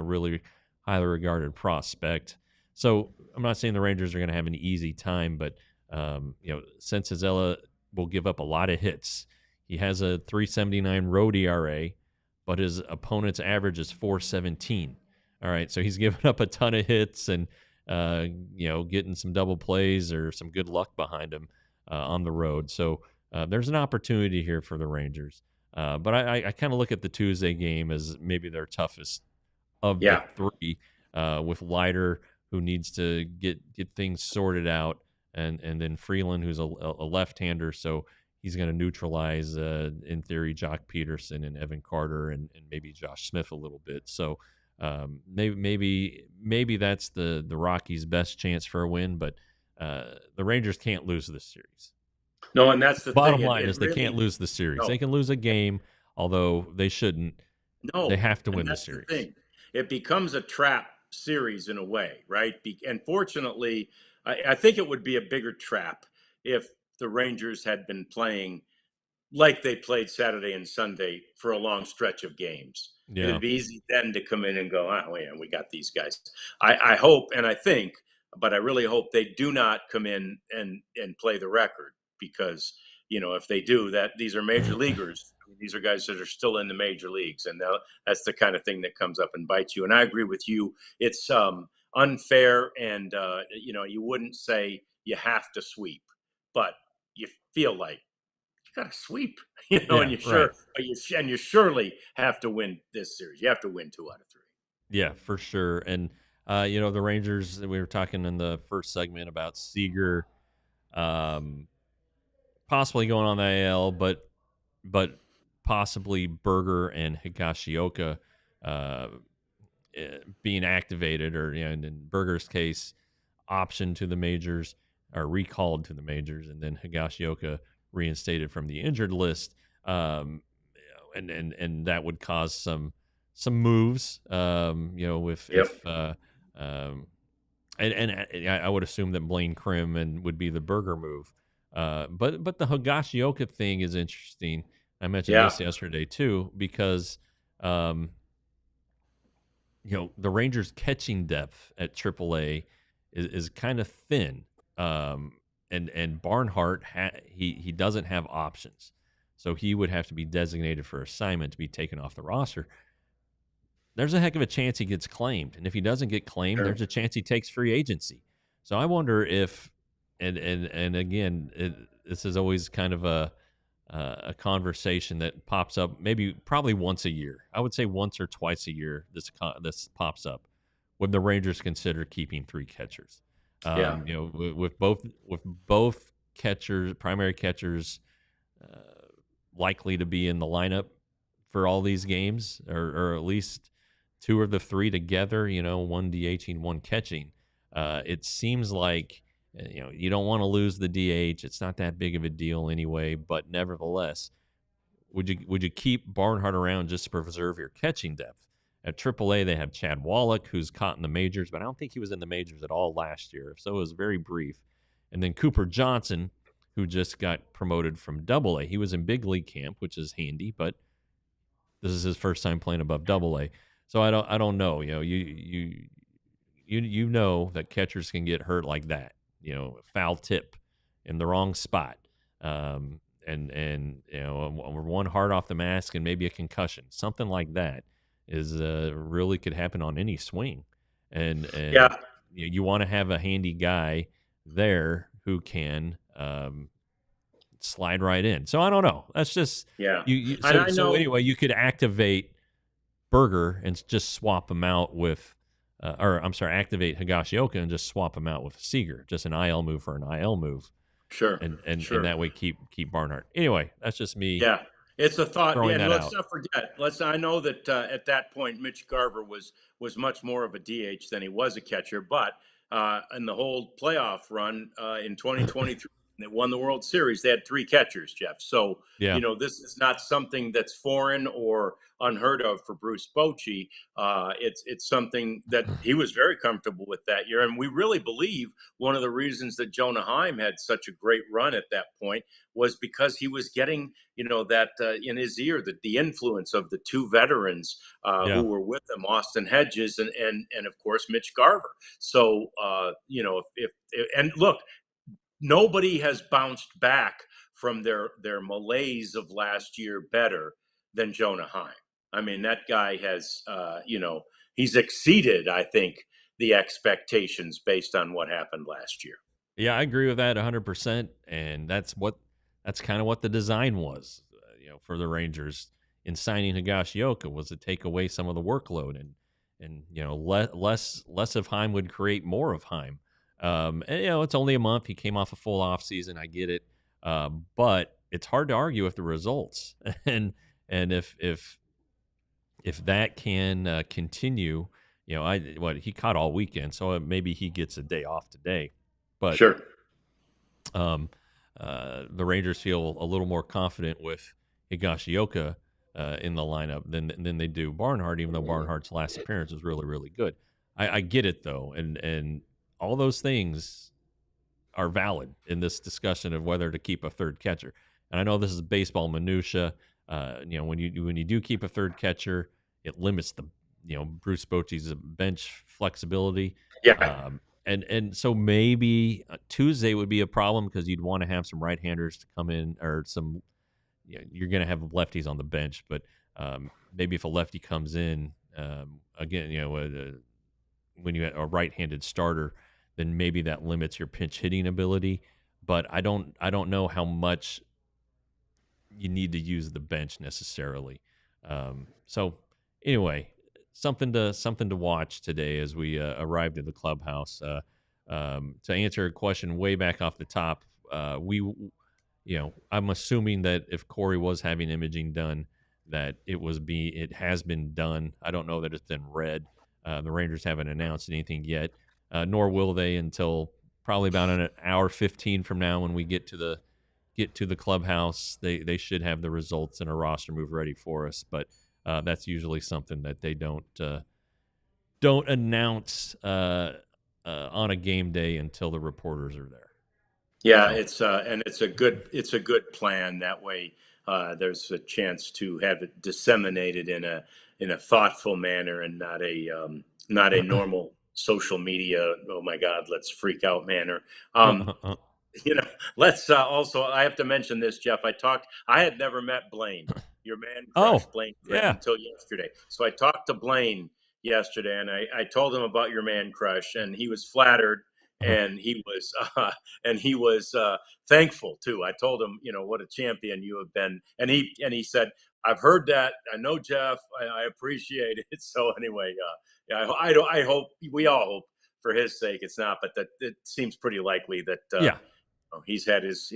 really highly regarded prospect. So I'm not saying the Rangers are going to have an easy time, but Senzatella will give up a lot of hits. He has a 3.79 road ERA, but his opponent's average is 4.17. All right, so he's giving up a ton of hits and getting some double plays or some good luck behind him on the road. So there's an opportunity here for the Rangers. But I kind of look at the Tuesday game as maybe their toughest of the 3, with Leiter, who needs to get things sorted out, and then Freeland, who's a left-hander, so he's going to neutralize, in theory, Jock Peterson and Evan Carter and maybe Josh Smith a little bit. So maybe that's the Rockies' best chance for a win, but the Rangers can't lose this series. No, and that's the bottom thing. line is they can't lose the series. They can lose a game, although they shouldn't. No, they have to win that's the series. The thing. It becomes a trap series in a way, right? And fortunately, I think it would be a bigger trap if the Rangers had been playing like they played Saturday and Sunday for a long stretch of games. Yeah. It'd be easy then to come in and go, we got these guys. I hope, and I think, but I really hope they do not come in and play the record, because, if they do that, these are major leaguers. These are guys that are still in the major leagues, and that's the kind of thing that comes up and bites you. And I agree with you. It's unfair, and you wouldn't say you have to sweep, but you feel like you got to sweep, and you surely have to win this series. You have to win 2 out of 3. Yeah, for sure. And the Rangers, we were talking in the first segment about Seager possibly going on the AL, but possibly Berger and Higashioka being activated, or in Berger's case, optioned to the majors or recalled to the majors, and then Higashioka reinstated from the injured list, and that would cause some moves, if I would assume that Blaine Crim would be the Berger move, but the Higashioka thing is interesting. I mentioned this yesterday too, because the Rangers' catching depth at AAA is kind of thin. And Barnhart he doesn't have options, so he would have to be designated for assignment to be taken off the roster. There's a heck of a chance he gets claimed, and if he doesn't get claimed, there's a chance he takes free agency. So I wonder if, and again, this is always kind of a conversation that pops up, probably once a year. I would say once or twice a year. This pops up. Would the Rangers consider keeping 3 catchers? With both catchers, primary catchers, likely to be in the lineup for all these games, or at least 2 of the 3 together. One DHing, one catching. It seems like you don't want to lose the DH. It's not that big of a deal anyway. But nevertheless, would you keep Barnhart around just to preserve your catching depth? At AAA, they have Chad Wallach, who's caught in the majors, but I don't think he was in the majors at all last year, so it was very brief. And then Cooper Johnson, who just got promoted from AA. He was in big league camp, which is handy, but this is his first time playing above AA. So I don't know. You know that catchers can get hurt like that. Foul tip in the wrong spot, and one hard off the mask and maybe a concussion, something like that is really could happen on any swing. And you want to have a handy guy there who can slide right in. So I don't know. That's just So anyway, you could activate Berger and just swap him out with, activate Higashioka and just swap him out with Seager, just an IL move for an IL move. Sure. And that way keep Barnhart. Anyway, that's just me. Yeah. It's a thought. And let's out. not forget. I know that at that point, Mitch Garver was much more of a DH than he was a catcher. But in the whole playoff run in 2023, they won the World Series. They had 3 catchers, Jeff. So this is not something that's foreign or unheard of for Bruce Bochy. It's something that he was very comfortable with that year, and we really believe one of the reasons that Jonah Heim had such a great run at that point was because he was getting that in his ear, the influence of the 2 veterans who were with him, Austin Hedges and of course Mitch Garver. So if look, nobody has bounced back from their malaise of last year better than Jonah Heim. I mean, that guy has he's exceeded, I think, the expectations based on what happened last year. Yeah, I agree with that 100%, and that's kind of what the design was, for the Rangers in signing Higashioka, was to take away some of the workload and less of Heim would create more of Heim. And it's only a month. He came off a full off season. I get it, but it's hard to argue with the results, and if that can continue, he caught all weekend, so maybe he gets a day off today. But sure. The Rangers feel a little more confident with Higashioka in the lineup than they do Barnhart, even though Barnhart's last appearance was really, really good. I get it, though, and all those things are valid in this discussion of whether to keep a third catcher. And I know this is baseball minutia. When you do keep a third catcher, it limits the Bruce Bochy's bench flexibility. Yeah. And so maybe Tuesday would be a problem because you'd want to have some right-handers to come in, or some. You're going to have lefties on the bench, but maybe if a lefty comes in again, when you have a right-handed starter, then maybe that limits your pinch hitting ability. But I don't know how much you need to use the bench necessarily. So anyway, something to watch today as we arrived at the clubhouse. To answer a question way back off the top, I'm assuming that if Corey was having imaging done, that it has been done. I don't know that it's been read. The Rangers haven't announced anything yet, nor will they until probably about an hour 15 from now when we get to the clubhouse. They should have the results and a roster move ready for us, but that's usually something that they don't announce on a game day until the reporters are there. Yeah, it's a good plan. That way, there's a chance to have it disseminated in a thoughtful manner and not a normal social media, oh my God, let's freak out manner. Let's also, I have to mention this, Jeff. I had never met Blaine, your man crush, Blaine, until yesterday. So I talked to Blaine yesterday, and I told him about your man crush, and he was flattered, and he was thankful too. I told him, what a champion you have been, and he said, I've heard that. I know Jeff. I appreciate it. So anyway, I hope, we all hope for his sake it's not, but that it seems pretty likely that he's had his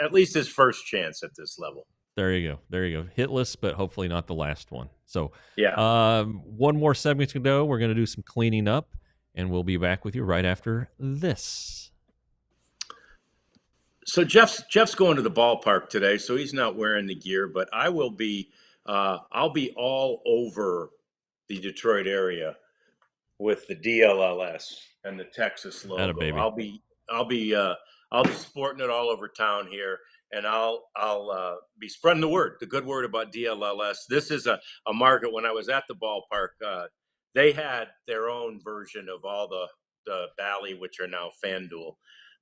at least his first chance at this level. There you go. Hitless, but hopefully not the last one. So yeah, one more segment to go. We're going to do some cleaning up, and we'll be back with you right after this. So Jeff's going to the ballpark today, so he's not wearing the gear, but I will be. I'll be all over the Detroit area with the DLLS and the Texas logo. I'll be sporting it all over town here, and I'll be spreading the good word about DLLS. This is a market. When I was at the ballpark, they had their own version of all the Bally, which are now FanDuel.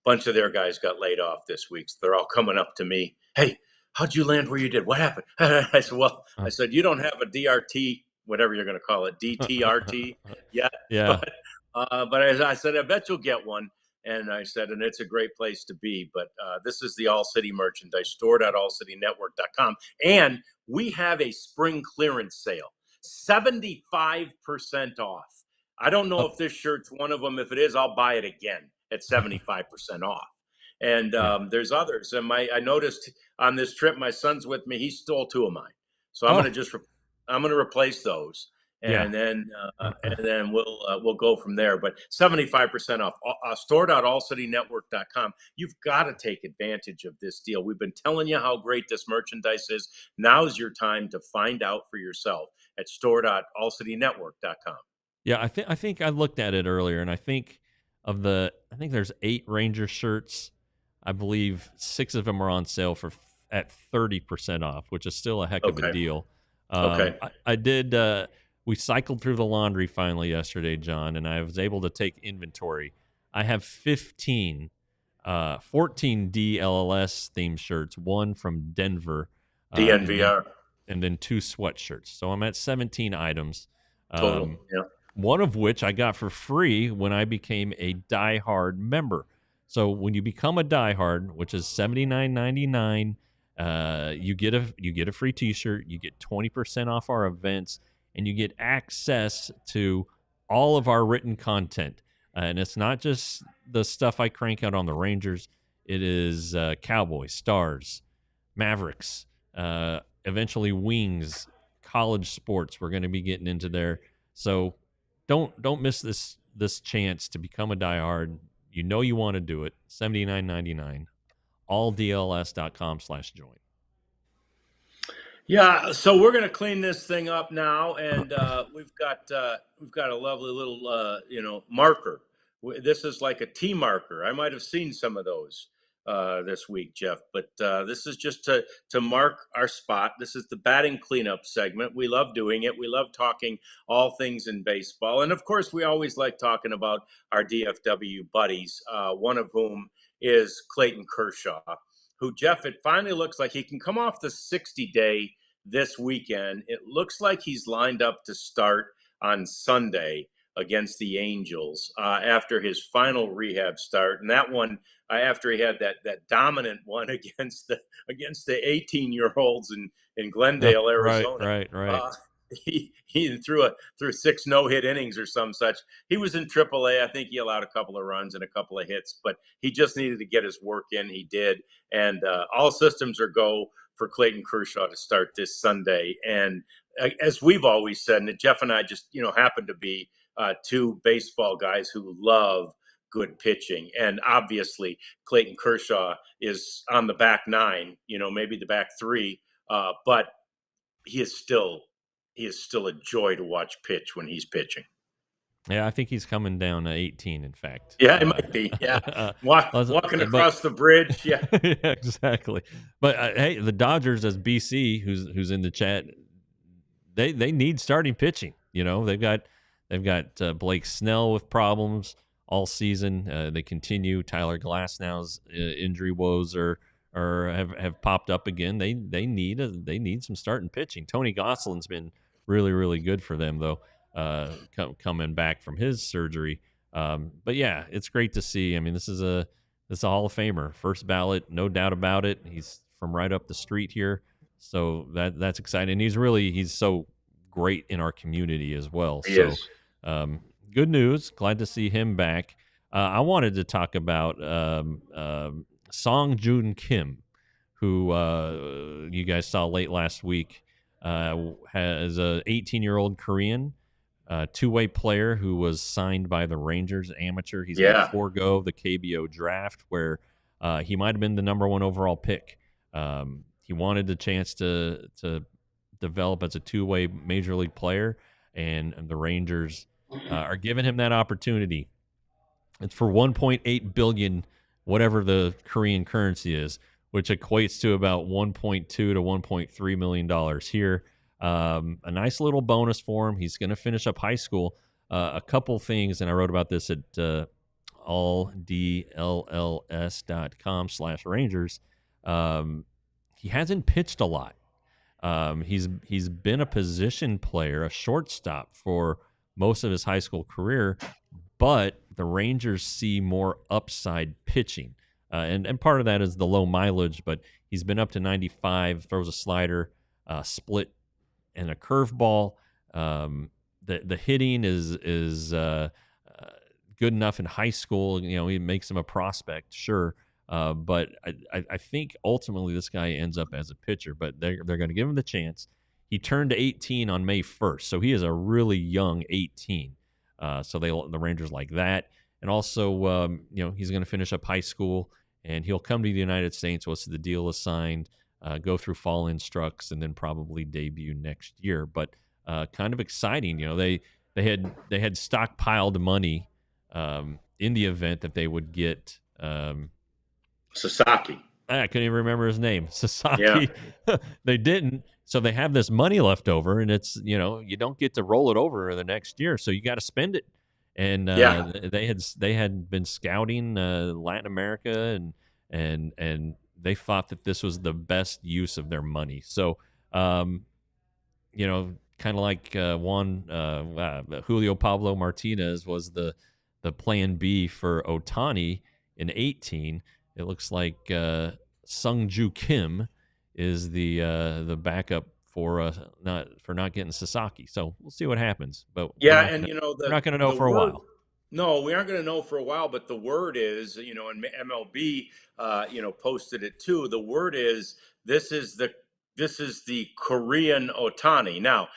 Bunch of their guys got laid off this week, so they're all coming up to me. Hey, how'd you land where you did? What happened? I said, you don't have a DRT, whatever you're going to call it, DTRT yet. Yeah. But I said, I bet you'll get one. And I said, and it's a great place to be. But this is the All-City merchandise, store.allcitynetwork.com. And we have a spring clearance sale, 75% off. I don't know if this shirt's one of them. If it is, I'll buy it again at 75% off. And there's others. And I noticed on this trip, my son's with me. He stole two of mine. So I'm going to replace those. And then we'll go from there. But 75% off. Store.allcitynetwork.com. You've got to take advantage of this deal. We've been telling you how great this merchandise is. Now's your time to find out for yourself at store.allcitynetwork.com. Yeah, I think I looked at it earlier, and I think there's 8 Ranger shirts. I believe 6 of them are on sale at 30% off, which is still a heck of a deal. I did. We cycled through the laundry finally yesterday, John, and I was able to take inventory. I have 14 DLLS themed shirts, one from Denver, DNVR, and then 2 sweatshirts. So I'm at 17 items. Total. One of which I got for free when I became a diehard member. So when you become a diehard, which is $79.99, you get a free T-shirt, you get 20% off our events, and you get access to all of our written content. And it's not just the stuff I crank out on the Rangers. It is Cowboys, Stars, Mavericks, eventually Wings, college sports. We're going to be getting into there. So don't miss this chance to become a diehard. You know you want to do it. $79.99. alldls.com/join. Yeah, so we're going to clean this thing up now, and we've got a lovely little marker. This is like a T marker. I might have seen some of those this week, Jeff, but this is just to mark our spot. This is the batting cleanup segment. We love doing it. We love talking all things in baseball, and of course, we always like talking about our DFW buddies. One of whom is Clayton Kershaw, who, Jeff, it finally looks like he can come off the 60-day this weekend. It looks like he's lined up to start on Sunday against the Angels after his final rehab start. And that one, after he had that dominant one against the 18-year-olds in Glendale, Arizona. Right. He threw 6 no-hit innings or some such. He was in AAA. I think he allowed a couple of runs and a couple of hits, but he just needed to get his work in. He did, and all systems are go for Clayton Kershaw to start this Sunday. And as we've always said, and Jeff and I just happen to be 2 baseball guys who love good pitching, and obviously Clayton Kershaw is on the back 9, maybe the back 3, but he is still a joy to watch pitch when he's pitching. Yeah, I think he's coming down to 18, in fact. Yeah, it might be. Yeah, walking across the bridge. Yeah, yeah, exactly. But hey, the Dodgers, as BC, who's in the chat, they need starting pitching. They've got They've got Blake Snell with problems all season. They continue. Tyler Glasnow's injury woes have popped up again. They need some starting pitching. Tony Gosselin's been really, really good for them though, coming back from his surgery. But yeah, it's great to see. I mean, this is a Hall of Famer, first ballot, no doubt about it. He's from right up the street here, so that's exciting. And he's so great in our community as well. So, good news. Glad to see him back. I wanted to talk about Song Joon Kim, who you guys saw late last week. Has a 18-year-old Korean two-way player who was signed by the Rangers, amateur. He's going to forego the KBO draft where he might have been the number 1 overall pick. He wanted the chance to develop as a two-way major league player, and the Rangers are giving him that opportunity. It's for $1.8 billion, whatever the Korean currency is, which equates to about $1.2 to $1.3 million here. A nice little bonus for him. He's going to finish up high school. A couple things, and I wrote about this at alldlls.com/Rangers. He hasn't pitched a lot. He's been a position player, a shortstop for most of his high school career, but the Rangers see more upside pitching. And part of that is the low mileage, but he's been up to 95, throws a slider, split, and a curveball. The hitting is good enough in high school. You know, he makes him a prospect, sure. But I think ultimately this guy ends up as a pitcher, but they're going to give him the chance. He turned 18 on May 1st, so he is a really young 18. So the Rangers like that. And also, he's going to finish up high school, and he'll come to the United States once the deal is signed, go through fall instructs, and then probably debut next year. But kind of exciting. You know, they had stockpiled money in the event that they would get Sasaki. I couldn't even remember his name. Sasaki. Yeah. They didn't. So they have this money left over, and it's, you don't get to roll it over the next year. So you got to spend it. And they had been scouting Latin America, and they thought that this was the best use of their money. So, kind of like Julio Pablo Martinez was the plan B for Ohtani in 18. It looks like Sung-Ju Kim is the backup for not getting Sasaki. So we'll see what happens. But we're not going to know for a while. No, we aren't going to know for a while. But the word is, and MLB, posted it too. The word is this is the Korean Ohtani. Now,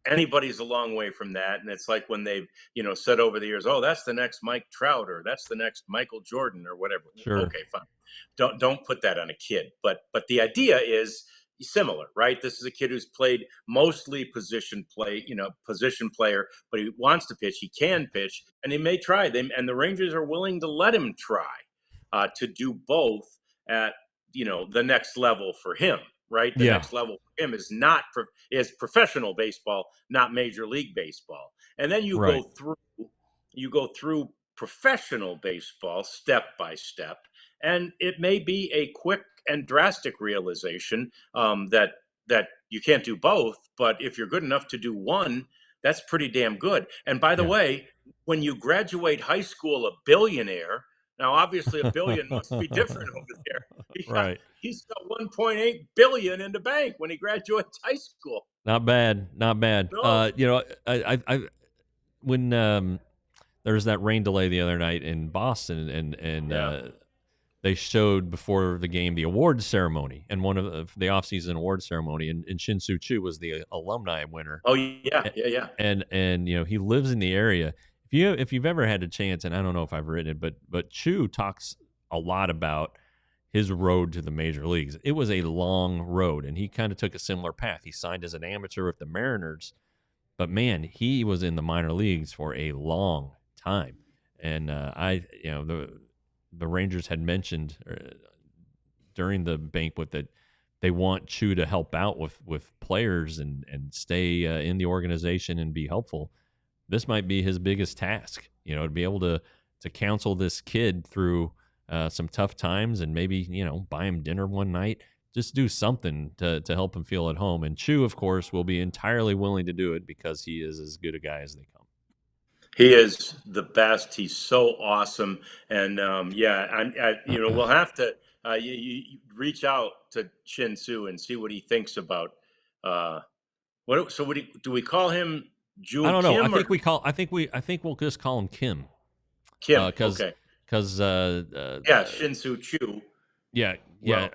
anybody's a long way from that. And it's like when they've, said over the years, oh, that's the next Mike Trout, or that's the next Michael Jordan, or whatever. Sure. Okay, fine. Don't put that on a kid. But the idea is similar, right? This is a kid who's played mostly position player, but he wants to pitch. He can pitch, and he may try them. And the Rangers are willing to let him try to do both at, the next level for him. Right, the next level for him is is professional baseball, not Major League Baseball. And then you go through professional baseball step by step, and it may be a quick and drastic realization that you can't do both. But if you're good enough to do one, that's pretty damn good. And by the way, when you graduate high school a billionaire. Now, obviously, a billion must be different over there. He's got $1.8 billion in the bank when he graduates high school. Not bad. No. I when there was that rain delay the other night in Boston, and they showed before the game the awards ceremony, and one of the offseason awards ceremony, and Shin Soo Choo was the alumni winner. Oh yeah. And he lives in the area. If you've ever had a chance, and I don't know if I've written it, but Chu talks a lot about his road to the major leagues. It was a long road, and he kind of took a similar path. He signed as an amateur with the Mariners, but man, he was in the minor leagues for a long time. And the Rangers had mentioned during the banquet that they want Chu to help out with players and stay in the organization and be helpful. this might be his biggest task, to be able to counsel this kid through some tough times, and maybe, buy him dinner one night, just do something to help him feel at home. And Chu, of course, will be entirely willing to do it because he is as good a guy as they come. He is the best. He's so awesome. And we'll have to you reach out to Shin Su and see what he thinks about what. So do we call him Ju? I don't know. Kim, I think we'll just call him Kim. Kim. Okay. Because Shin Su Chu. Yeah. The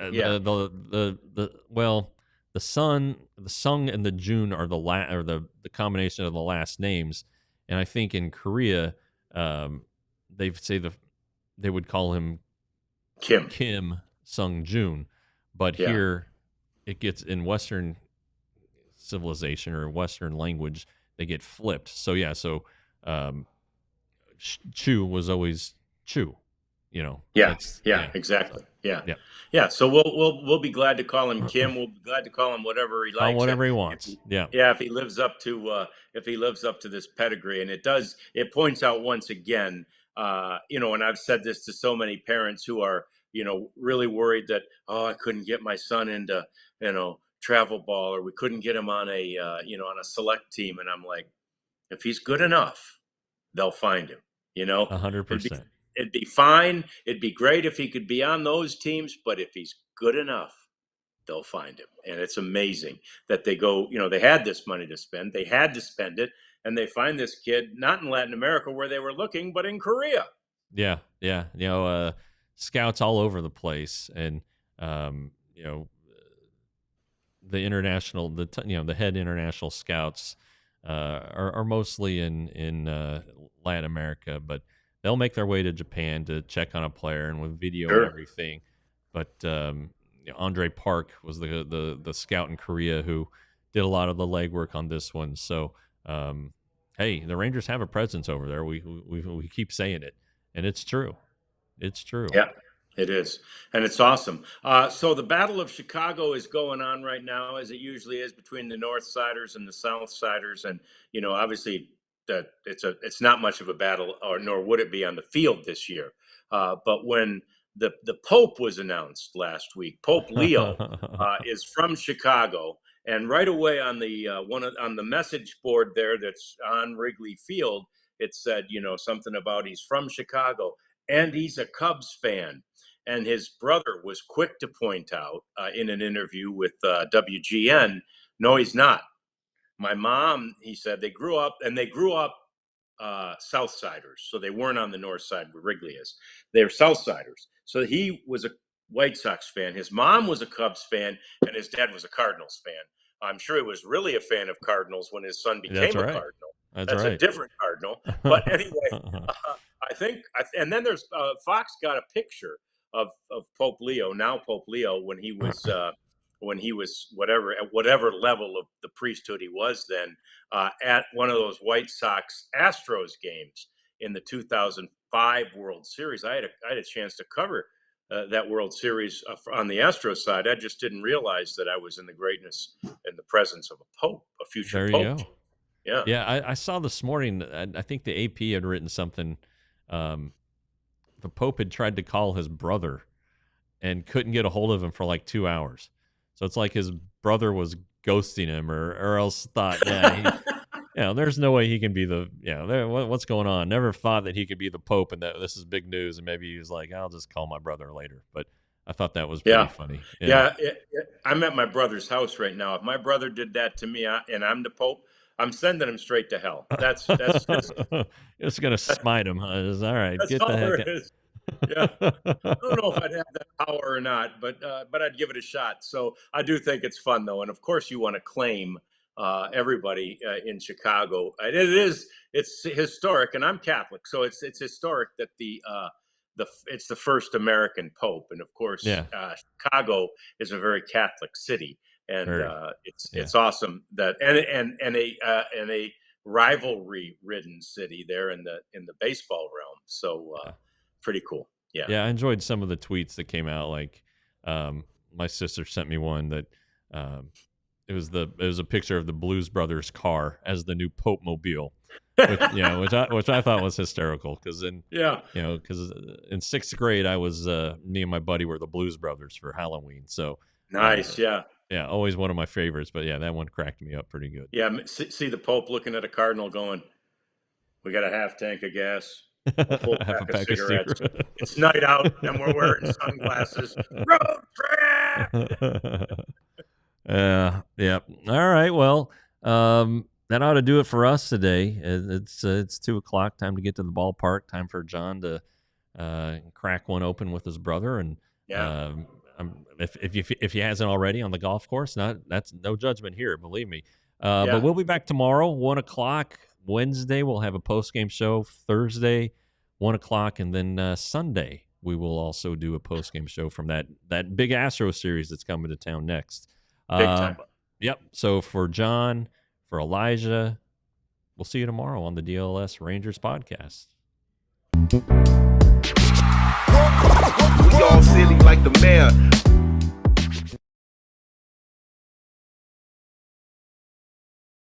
Sung and the Jun are the combination of the last names. And I think in Korea, they would call him Kim Sung Jun, but here it gets, in Western civilization or Western language, they get flipped. So Chu was always Chu, Exactly. So we'll be glad to call him Kim. We'll be glad to call him whatever he likes. Whatever he wants. If he lives up to this pedigree, and it points out once again, and I've said this to so many parents who are, really worried that, I couldn't get my son into, travel ball, or we couldn't get him on on a select team, and I'm like, if he's good enough, they'll find him. 100%. It'd be fine. It'd be great if he could be on those teams, but if he's good enough, they'll find him. And it's amazing that they go, they had this money to spend. They had to spend it, and they find this kid not in Latin America where they were looking, but in Korea. Yeah. Scouts all over the place, and the international, the head international scouts are mostly in Latin America, but they'll make their way to Japan to check on a player, and with video and everything. But Andre Park was the scout in Korea who did a lot of the legwork on this one. So, hey, the Rangers have a presence over there. We keep saying it, and it's true. It's true. Yeah, it is, and it's awesome. So the Battle of Chicago is going on right now, as it usually is, between the North Siders and the South Siders, and obviously that it's not much of a battle, or nor would it be on the field this year. But when the Pope was announced last week, Pope Leo is from Chicago, and right away on the on the message board there that's on Wrigley Field, it said something about he's from Chicago and he's a Cubs fan. And his brother was quick to point out in an interview with WGN, no, he's not. My mom, he said, they grew up South Siders, so they weren't on the North Side where Wrigley is. They were South Siders. So he was a White Sox fan. His mom was a Cubs fan, and his dad was a Cardinals fan. I'm sure he was really a fan of Cardinals when his son became a Cardinal. That's right. A different Cardinal. But anyway, I think, and then there's Fox got a picture of Pope Leo, now Pope Leo, when he was whatever level of the priesthood he was then, at one of those White Sox Astros games in the 2005 World Series. I had a chance to cover that World Series on the Astros side. I just didn't realize that I was in the greatness and the presence of a pope, a future pope. There you go. Yeah. I saw this morning, I think the AP had written something. The Pope had tried to call his brother and couldn't get a hold of him for like 2 hours. So it's like his brother was ghosting him, or else thought, there's no way he can be what's going on? Never thought that he could be the Pope, and that this is big news. And maybe he was like, I'll just call my brother later. But I thought that was pretty funny. I'm at my brother's house right now. If my brother did that to me and I'm the Pope, I'm sending him straight to hell. That's it's gonna smite him. Huh? It's all right. Get the heck out. Yeah, I don't know if I'd have that power or not, but I'd give it a shot. So I do think it's fun, though, and of course you want to claim everybody in Chicago. It's historic, and I'm Catholic, so it's historic that it's the first American Pope, and of course, Chicago is a very Catholic city, and it's awesome that and a rivalry-ridden city there in the baseball realm. So. Pretty cool. Yeah, I enjoyed some of the tweets that came out. Like, my sister sent me one that It was a picture of the Blues Brothers car as the new Pope Mobile, which I thought was hysterical because in 6th grade I was me and my buddy were the Blues Brothers for Halloween. So nice, yeah, always one of my favorites. But yeah, that one cracked me up pretty good. Yeah, see the Pope looking at a cardinal going, "We got a half tank of gas, a full pack of cigarettes. It's night out, and we're wearing sunglasses. Road trip." Yeah. All right. Well, that ought to do it for us today. It's 2:00. Time to get to the ballpark. Time for John to crack one open with his brother. And if he hasn't already on the golf course, that's no judgment here. Believe me. But we'll be back tomorrow, 1:00. Wednesday we'll have a post-game show. Thursday, 1:00, and then Sunday we will also do a post-game show from that big Astro series that's coming to town next. Big time. Yep. So for John, for Elijah, we'll see you tomorrow on the DLLS Rangers podcast. We all silly like the mayor.